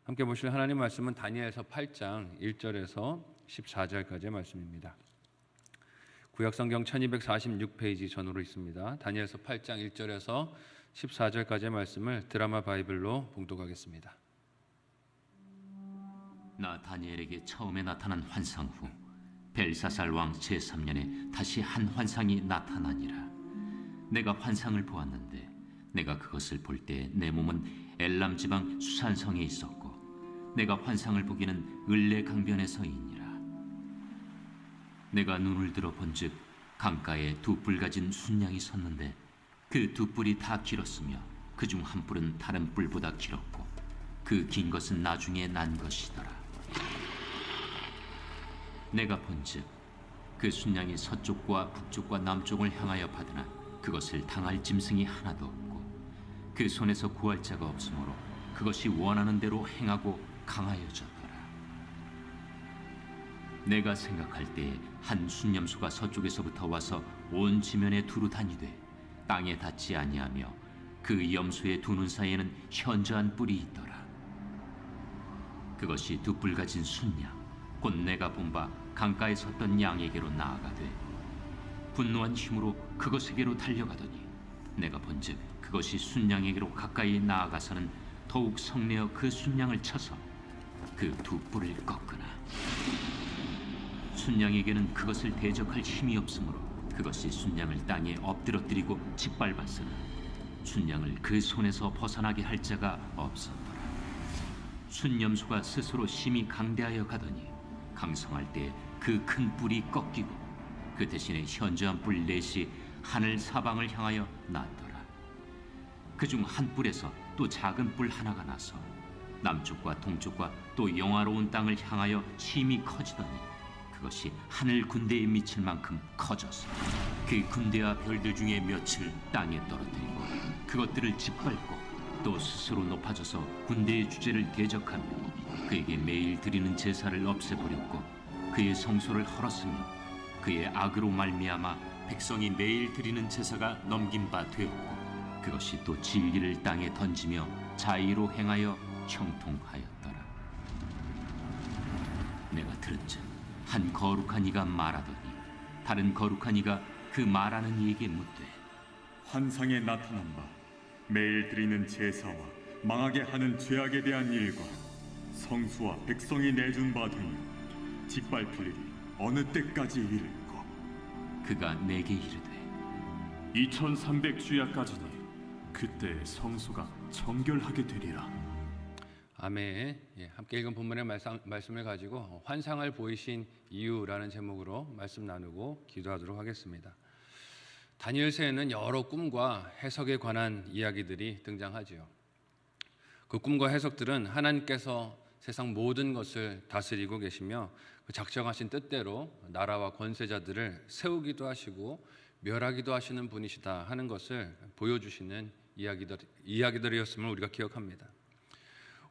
함께 보실 하나님 말씀은 다니엘서 8장 1절에서 14절까지의 말씀입니다. 구약성경 1246페이지 전후로 있습니다. 다니엘서 8장 1절에서 14절까지의 말씀을 드라마 바이블로 봉독하겠습니다. 나 다니엘에게 처음에 나타난 환상 후 벨사살 왕 제3년에 다시 한 환상이 나타나니라. 내가 환상을 보았는데 내가 그것을 볼 때 내 몸은 엘람 지방 수산성에 있었고 내가 환상을 보기는 을레 강변에서이니라. 내가 눈을 들어 본즉 강가에 두 뿔 가진 순양이 섰는데 그 두 뿔이 다 길었으며 그중 한 뿔은 다른 뿔보다 길었고 그 긴 것은 나중에 난 것이더라. 내가 본즉 그 순양이 서쪽과 북쪽과 남쪽을 향하여 받으나 그것을 당할 짐승이 하나도 없고 그 손에서 구할 자가 없으므로 그것이 원하는 대로 행하고 강하여졌더라. 내가 생각할 때에 한 순념수가 서쪽에서부터 와서 온 지면에 두루 다니되 땅에 닿지 아니하며 그 염소의 두 눈 사이에는 현저한 뿔이 있더라. 그것이 두 뿔 가진 순양 곧 내가 본 바 강가에 섰던 양에게로 나아가되 분노한 힘으로 그것에게로 달려가더니 내가 본즉 그것이 순양에게로 가까이 나아가서는 더욱 성내어 그 순양을 쳐서 그 두 뿔을 꺾으나 순양에게는 그것을 대적할 힘이 없으므로 그것이 순양을 땅에 엎드러뜨리고 짓밟았으나 순양을 그 손에서 벗어나게 할 자가 없었더라. 순염소가 스스로 심히 강대하여 가더니 강성할 때 그 큰 뿔이 꺾이고 그 대신에 현저한 뿔 넷이 하늘 사방을 향하여 났더라. 그중 한 뿔에서 또 작은 뿔 하나가 나서 남쪽과 동쪽과 또 영화로운 땅을 향하여 심히 커지더니 그것이 하늘 군대에 미칠 만큼 커져서 그 군대와 별들 중에 몇을 땅에 떨어뜨리고 그것들을 짓밟고 또 스스로 높아져서 군대의 주제를 대적하며 그에게 매일 드리는 제사를 없애버렸고 그의 성소를 헐었으며 그의 악으로 말미암아 백성이 매일 드리는 제사가 넘긴 바 되었고 그것이 또 진리를 땅에 던지며 자의로 행하여 형통하였더라. 내가 들은즉 한 거룩한 이가 말하더니 다른 거룩한 이가 그 말하는 이에게 묻되 환상에 나타난 바 매일 드리는 제사와 망하게 하는 죄악에 대한 일과 성수와 백성이 내준 바 되니 짓밟힐 일이 어느 때까지 이를꼬. 그가 내게 이르되 2300주야까지니 그때 성소가 정결하게 되리라. 아멘. 함께 읽은 본문의 말씀을 가지고 환상을 보이신 이유라는 제목으로 말씀 나누고 기도하도록 하겠습니다. 다니엘서에는 여러 꿈과 해석에 관한 이야기들이 등장하지요. 그 꿈과 해석들은 하나님께서 세상 모든 것을 다스리고 계시며 그 작정하신 뜻대로 나라와 권세자들을 세우기도 하시고 멸하기도 하시는 분이시다 하는 것을 보여주시는 이야기들이었음을 우리가 기억합니다.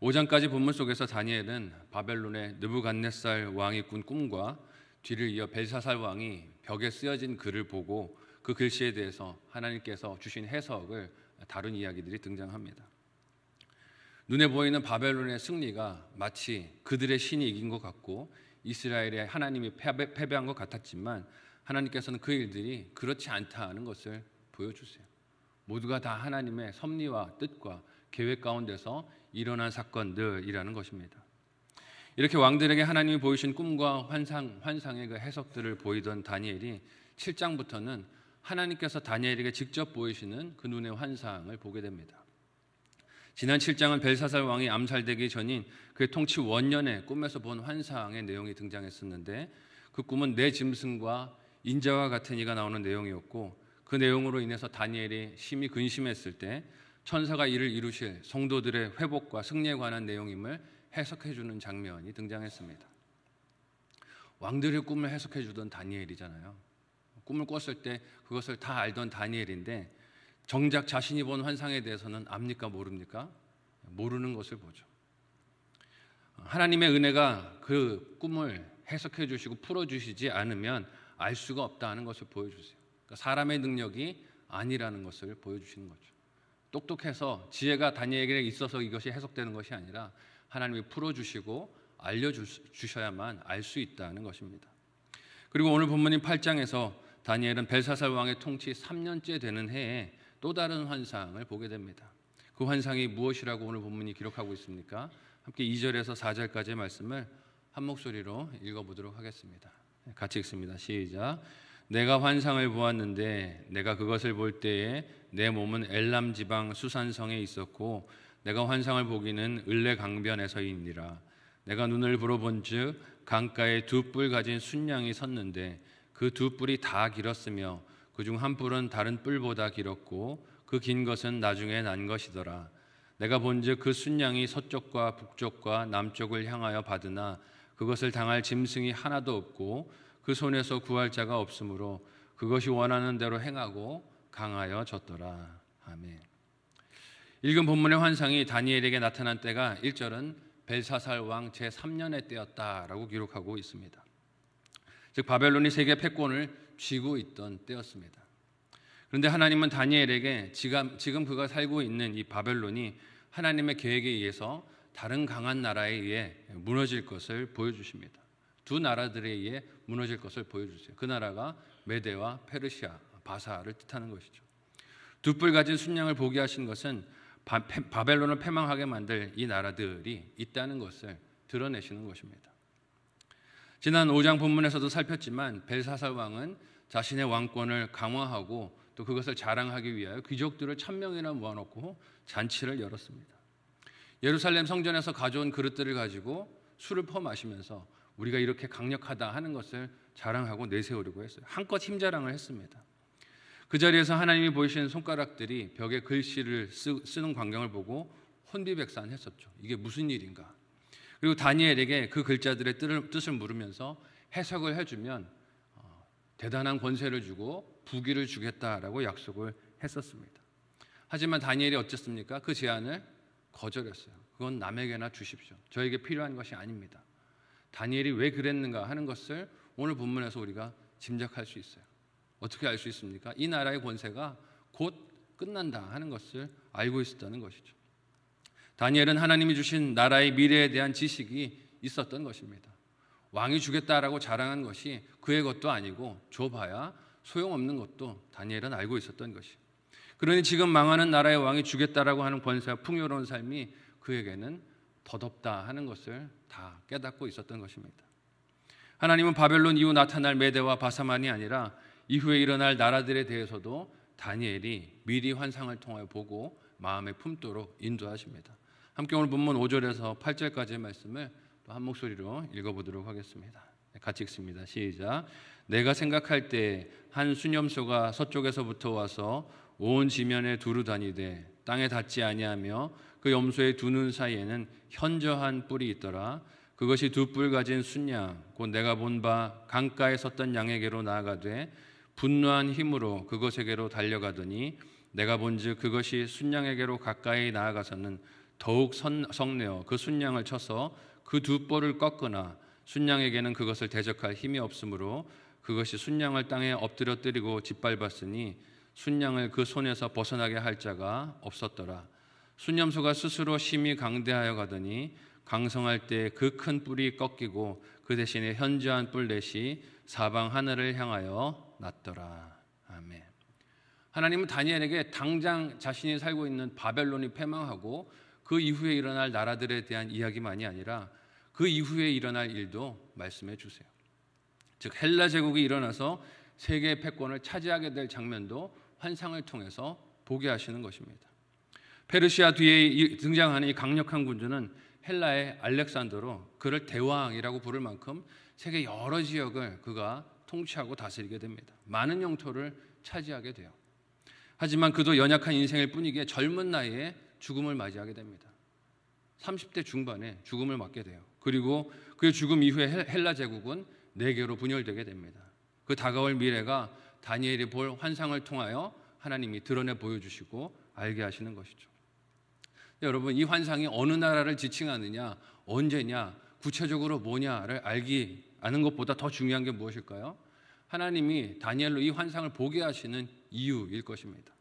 5장까지 본문 속에서 다니엘은 바벨론의 느부갓네살 왕이 꾼 꿈과 뒤를 이어 벨사살 왕이 벽에 쓰여진 글을 보고 그 글씨에 대해서 하나님께서 주신 해석을 다룬 이야기들이 등장합니다. 눈에 보이는 바벨론의 승리가 마치 그들의 신이 이긴 것 같고 이스라엘의 하나님이 패배한 것 같았지만 하나님께서는 그 일들이 그렇지 않다는 것을 보여주세요. 모두가 다 하나님의 섭리와 뜻과 계획 가운데서 일어난 사건들이라는 것입니다. 이렇게 왕들에게 하나님이 보이신 꿈과 환상의 그 해석들을 보이던 다니엘이 7장부터는 하나님께서 다니엘에게 직접 보이시는 그 눈의 환상을 보게 됩니다. 지난 7장은 벨사살 왕이 암살되기 전인 그의 통치 원년에 꿈에서 본 환상의 내용이 등장했었는데 그 꿈은 내 짐승과 인자와 같은 이가 나오는 내용이었고 그 내용으로 인해서 다니엘이 심히 근심했을 때 천사가 이를 이루실 성도들의 회복과 승리에 관한 내용임을 해석해주는 장면이 등장했습니다. 왕들의 꿈을 해석해주던 다니엘이잖아요. 꿈을 꿨을 때 그것을 다 알던 다니엘인데 정작 자신이 본 환상에 대해서는 압니까 모릅니까? 모르는 것을 보죠. 하나님의 은혜가 그 꿈을 해석해 주시고 풀어주시지 않으면 알 수가 없다는 것을 보여주세요. 그러니까 사람의 능력이 아니라는 것을 보여주시는 거죠. 똑똑해서 지혜가 다니엘에게 있어서 이것이 해석되는 것이 아니라 하나님이 풀어주시고 알려주셔야만 알 수 있다는 것입니다. 그리고 오늘 본문인 8장에서 다니엘은 벨사살 왕의 통치 3년째 되는 해에 또 다른 환상을 보게 됩니다. 그 환상이 무엇이라고 오늘 본문이 기록하고 있습니까? 함께 2절에서 4절까지의 말씀을 한 목소리로 읽어보도록 하겠습니다. 같이 읽습니다. 시작. 내가 환상을 보았는데 내가 그것을 볼 때에 내 몸은 엘람 지방 수산성에 있었고 내가 환상을 보기는 을레 강변에서이니라. 내가 눈을 불어본즉 강가에 두 뿔 가진 순양이 섰는데 그 두 뿔이 다 길었으며 그중 한 뿔은 다른 뿔보다 길었고 그 긴 것은 나중에 난 것이더라. 내가 본즉 그 순양이 서쪽과 북쪽과 남쪽을 향하여 받으나 그것을 당할 짐승이 하나도 없고 그 손에서 구할 자가 없으므로 그것이 원하는 대로 행하고 강하여 졌더라. 아멘. 읽은 본문의 환상이 다니엘에게 나타난 때가 1절은 벨사살 왕 제3년의 때였다라고 기록하고 있습니다. 즉 바벨론이 세계 패권을 쥐고 있던 때였습니다. 그런데 하나님은 다니엘에게 지금 그가 살고 있는 이 바벨론이 하나님의 계획에 의해서 다른 강한 나라에 의해 무너질 것을 보여주십니다. 두 나라들에 의해 무너질 것을 보여주세요. 그 나라가 메대와 페르시아, 바사를 뜻하는 것이죠. 두 뿔 가진 순양을 보게 하신 것은 바벨론을 패망하게 만들 이 나라들이 있다는 것을 드러내시는 것입니다. 지난 5장 본문에서도 살폈지만 벨사살 왕은 자신의 왕권을 강화하고 또 그것을 자랑하기 위하여 귀족들을 1000명이나 모아놓고 잔치를 열었습니다. 예루살렘 성전에서 가져온 그릇들을 가지고 술을 퍼마시면서 우리가 이렇게 강력하다 하는 것을 자랑하고 내세우려고 했어요. 한껏 힘자랑을 했습니다. 그 자리에서 하나님이 보이시는 손가락들이 벽에 글씨를 쓰는 광경을 보고 혼비백산했었죠. 이게 무슨 일인가? 그리고 다니엘에게 그 글자들의 뜻을 물으면서 해석을 해주면 대단한 권세를 주고 부귀를 주겠다라고 약속을 했었습니다. 하지만 다니엘이 어쨌습니까? 그 제안을 거절했어요. 그건 남에게나 주십시오. 저에게 필요한 것이 아닙니다. 다니엘이 왜 그랬는가 하는 것을 오늘 본문에서 우리가 짐작할 수 있어요. 어떻게 알 수 있습니까? 이 나라의 권세가 곧 끝난다 하는 것을 알고 있었다는 것이죠. 다니엘은 하나님이 주신 나라의 미래에 대한 지식이 있었던 것입니다. 왕이 주겠다라고 자랑한 것이 그의 것도 아니고 줘봐야 소용없는 것도 다니엘은 알고 있었던 것이죠. 그러니 지금 망하는 나라의 왕이 주겠다라고 하는 권세와 풍요로운 삶이 그에게는 덧없다 하는 것을 다 깨닫고 있었던 것입니다. 하나님은 바벨론 이후 나타날 메대와 바사만이 아니라 이후에 일어날 나라들에 대해서도 다니엘이 미리 환상을 통하여 보고 마음에 품도록 인도하십니다. 함께 오늘 본문 5절에서 8절까지의 말씀을 또 한 목소리로 읽어보도록 하겠습니다. 같이 읽습니다. 시작. 내가 생각할 때 한 수념소가 서쪽에서부터 와서 온 지면에 두루 다니되 땅에 닿지 아니하며 그 염소의 두 눈 사이에는 현저한 뿔이 있더라. 그것이 두 뿔 가진 순양 곧 내가 본 바 강가에 섰던 양에게로 나아가되 분노한 힘으로 그것에게로 달려가더니 내가 본즉 그것이 순양에게로 가까이 나아가서는 더욱 성내어 그 순양을 쳐서 그 두 뿔을 꺾으나 순양에게는 그것을 대적할 힘이 없으므로 그것이 순양을 땅에 엎드려뜨리고 짓밟았으니 순양을 그 손에서 벗어나게 할 자가 없었더라. 순념소가 스스로 심히 강대하여 가더니 강성할 때 그 큰 뿔이 꺾이고 그 대신에 현저한 뿔 넷이 사방 하늘을 향하여 났더라. 아멘. 하나님은 다니엘에게 당장 자신이 살고 있는 바벨론이 패망하고 그 이후에 일어날 나라들에 대한 이야기만이 아니라 그 이후에 일어날 일도 말씀해 주세요. 즉 헬라 제국이 일어나서 세계의 패권을 차지하게 될 장면도 환상을 통해서 보게 하시는 것입니다. 페르시아 뒤에 등장하는 이 강력한 군주는 헬라의 알렉산더로 그를 대왕이라고 부를 만큼 세계 여러 지역을 그가 통치하고 다스리게 됩니다. 많은 영토를 차지하게 돼요. 하지만 그도 연약한 인생일 뿐이기에 젊은 나이에 죽음을 맞이하게 됩니다. 30대 중반에 죽음을 맞게 돼요. 그리고 그의 죽음 이후에 헬라 제국은 4개로 분열되게 됩니다. 그 다가올 미래가 다니엘이 볼 환상을 통하여 하나님이 드러내 보여주시고 알게 하시는 것이죠. 여러분, 이 환상이 어느 나라를 지칭하느냐, 언제냐, 구체적으로 뭐냐를 아는 것보다 더 중요한 게 무엇일까요? 하나님이 다니엘로 이 환상을 보게 하시는 이유일 것입니다.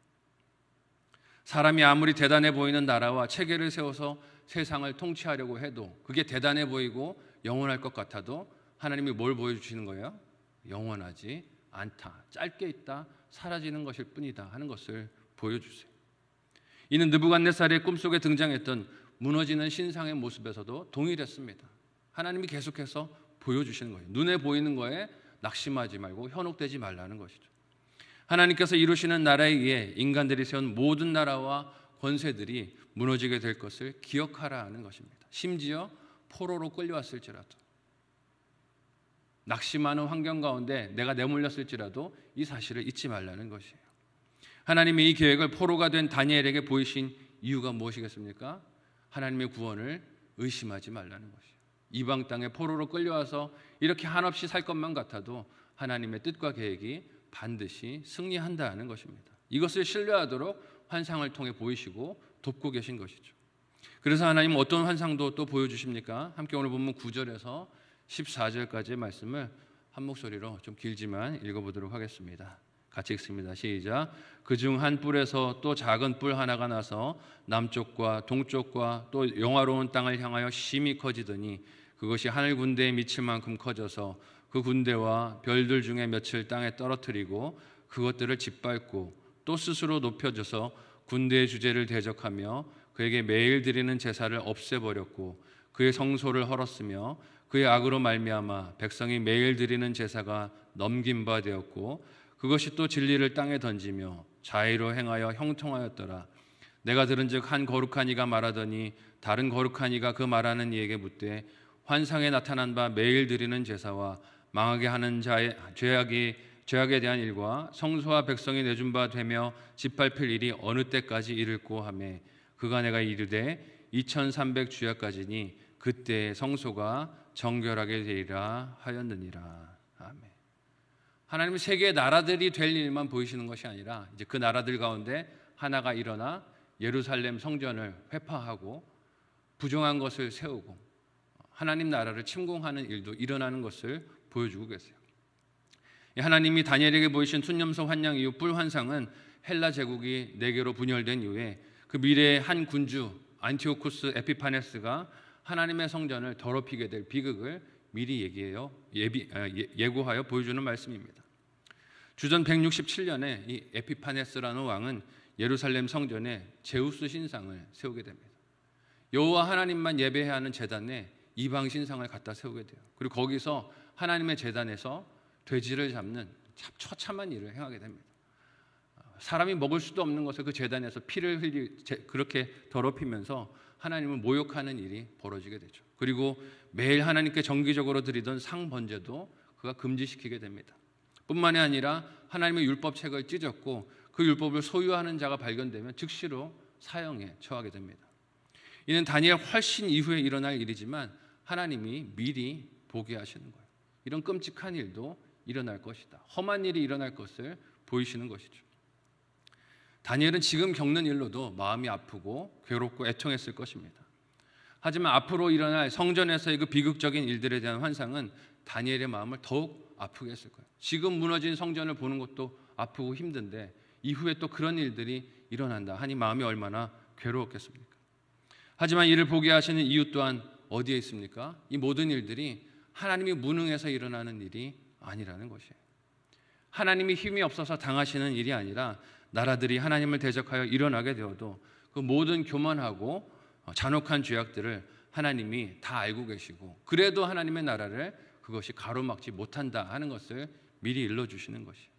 사람이 아무리 대단해 보이는 나라와 체계를 세워서 세상을 통치하려고 해도 그게 대단해 보이고 영원할 것 같아도 하나님이 뭘 보여주시는 거예요? 영원하지 않다. 짧게 있다. 사라지는 것일 뿐이다 하는 것을 보여주세요. 이는 느부갓네살의 꿈속에 등장했던 무너지는 신상의 모습에서도 동일했습니다. 하나님이 계속해서 보여주시는 거예요. 눈에 보이는 거에 낙심하지 말고 현혹되지 말라는 것이죠. 하나님께서 이루시는 나라에 의해 인간들이 세운 모든 나라와 권세들이 무너지게 될 것을 기억하라는 것입니다. 심지어 포로로 끌려왔을지라도, 낙심하는 환경 가운데 내가 내몰렸을지라도 이 사실을 잊지 말라는 것이에요. 하나님이 이 계획을 포로가 된 다니엘에게 보이신 이유가 무엇이겠습니까? 하나님의 구원을 의심하지 말라는 것이에요. 이방 땅에 포로로 끌려와서 이렇게 한없이 살 것만 같아도 하나님의 뜻과 계획이 반드시 승리한다는 것입니다. 이것을 신뢰하도록 환상을 통해 보이시고 돕고 계신 것이죠. 그래서 하나님은 어떤 환상도 또 보여주십니까? 함께 오늘 본문 9절에서 14절까지의 말씀을 한 목소리로 좀 길지만 읽어보도록 하겠습니다. 같이 읽습니다. 시작. 그중 한 뿔에서 또 작은 뿔 하나가 나서 남쪽과 동쪽과 또 영화로운 땅을 향하여 심히 커지더니 그것이 하늘 군대에 미칠 만큼 커져서 그 군대와 별들 중에 며칠 땅에 떨어뜨리고 그것들을 짓밟고 또 스스로 높여져서 군대의 주제를 대적하며 그에게 매일 드리는 제사를 없애버렸고 그의 성소를 헐었으며 그의 악으로 말미암아 백성이 매일 드리는 제사가 넘긴 바 되었고 그것이 또 진리를 땅에 던지며 자의로 행하여 형통하였더라. 내가 들은즉 한 거룩한 이가 말하더니 다른 거룩한 이가 그 말하는 이에게 묻되 환상에 나타난 바 매일 드리는 제사와 망하게 하는 자의 죄악에 대한 일과 성소와 백성이 내준 바 되며 짓밟힐 일이 어느 때까지 이를꼬 하매 그가 내가 이르되 2300 주야까지니 그때 성소가 정결하게 되리라 하였느니라. 아멘. 하나님은 세계의 나라들이 될 일만 보이시는 것이 아니라 이제 그 나라들 가운데 하나가 일어나 예루살렘 성전을 회파하고 부정한 것을 세우고 하나님 나라를 침공하는 일도 일어나는 것을 보여주고 계세요. 하나님이 다니엘에게 보이신 순념소 환양 이후 뿔 환상은 헬라 제국이 4개로 분열된 이후에 그 미래의 한 군주 안티오쿠스 에피파네스가 하나님의 성전을 더럽히게 될 비극을 미리 예고하여 보여주는 말씀입니다. 주전 167년에 이 에피파네스라는 왕은 예루살렘 성전에 제우스 신상을 세우게 됩니다. 여호와 하나님만 예배해야 하는 제단에 이방 신상을 갖다 세우게 돼요. 그리고 거기서 하나님의 제단에서 돼지를 잡는 처참한 일을 행하게 됩니다. 사람이 먹을 수도 없는 것을 그 제단에서 피를 그렇게 더럽히면서 하나님을 모욕하는 일이 벌어지게 되죠. 그리고 매일 하나님께 정기적으로 드리던 상 번제도 그가 금지시키게 됩니다. 뿐만이 아니라 하나님의 율법책을 찢었고 그 율법을 소유하는 자가 발견되면 즉시로 사형에 처하게 됩니다. 이는 다니엘 훨씬 이후에 일어날 일이지만 하나님이 미리 보게 하시는 거예요. 이런 끔찍한 일도 일어날 것이다. 험한 일이 일어날 것을 보이시는 것이죠. 다니엘은 지금 겪는 일로도 마음이 아프고 괴롭고 애통했을 것입니다. 하지만 앞으로 일어날 성전에서의 그 비극적인 일들에 대한 환상은 다니엘의 마음을 더욱 아프게 했을 거예요. 지금 무너진 성전을 보는 것도 아프고 힘든데 이후에 또 그런 일들이 일어난다 하니 마음이 얼마나 괴로웠겠습니까? 하지만 이를 보게 하시는 이유 또한 어디에 있습니까? 이 모든 일들이 하나님이 무능해서 일어나는 일이 아니라는 것이에요. 하나님이 힘이 없어서 당하시는 일이 아니라 나라들이 하나님을 대적하여 일어나게 되어도 그 모든 교만하고 잔혹한 죄악들을 하나님이 다 알고 계시고 그래도 하나님의 나라를 그것이 가로막지 못한다 하는 것을 미리 일러주시는 것이에요.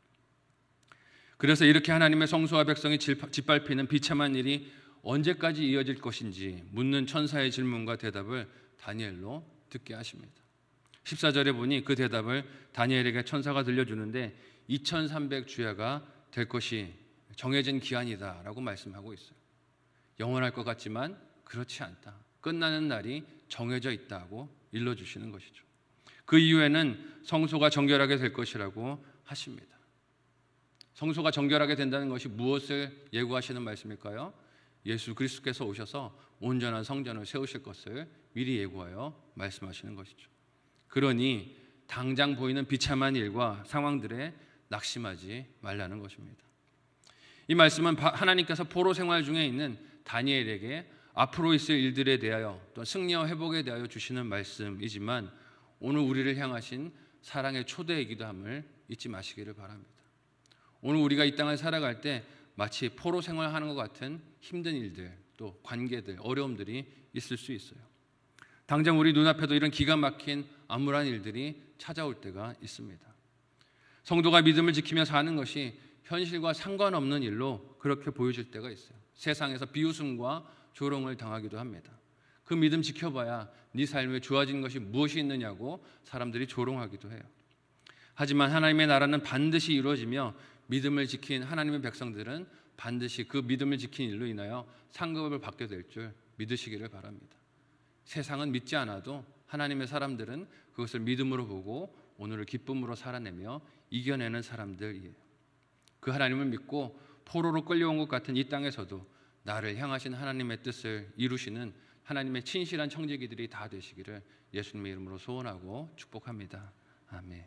그래서 이렇게 하나님의 성소와 백성이 짓밟히는 비참한 일이 언제까지 이어질 것인지 묻는 천사의 질문과 대답을 다니엘로 듣게 하십니다. 14절에 보니 그 대답을 다니엘에게 천사가 들려주는데 2300 주야가 될 것이 정해진 기한이다 라고 말씀하고 있어요. 영원할 것 같지만 그렇지 않다. 끝나는 날이 정해져 있다고 일러주시는 것이죠. 그 이후에는 성소가 정결하게 될 것이라고 하십니다. 성소가 정결하게 된다는 것이 무엇을 예고하시는 말씀일까요? 예수 그리스도께서 오셔서 온전한 성전을 세우실 것을 미리 예고하여 말씀하시는 것이죠. 그러니 당장 보이는 비참한 일과 상황들에 낙심하지 말라는 것입니다. 이 말씀은 하나님께서 포로 생활 중에 있는 다니엘에게 앞으로 있을 일들에 대하여 또 승리와 회복에 대하여 주시는 말씀이지만 오늘 우리를 향하신 사랑의 초대이기도 함을 잊지 마시기를 바랍니다. 오늘 우리가 이 땅을 살아갈 때 마치 포로 생활하는 것 같은 힘든 일들, 또 관계들, 어려움들이 있을 수 있어요. 당장 우리 눈앞에도 이런 기가 막힌 암울한 일들이 찾아올 때가 있습니다. 성도가 믿음을 지키며 사는 것이 현실과 상관없는 일로 그렇게 보여질 때가 있어요. 세상에서 비웃음과 조롱을 당하기도 합니다. 그 믿음 지켜봐야 네 삶에 좋아진 것이 무엇이 있느냐고 사람들이 조롱하기도 해요. 하지만 하나님의 나라는 반드시 이루어지며 믿음을 지킨 하나님의 백성들은 반드시 그 믿음을 지킨 일로 인하여 상급을 받게 될 줄 믿으시기를 바랍니다. 세상은 믿지 않아도 하나님의 사람들은 그것을 믿음으로 보고 오늘을 기쁨으로 살아내며 이겨내는 사람들이에요. 그 하나님을 믿고 포로로 끌려온 것 같은 이 땅에서도 나를 향하신 하나님의 뜻을 이루시는 하나님의 친실한 청지기들이 다 되시기를 예수님의 이름으로 소원하고 축복합니다. 아멘.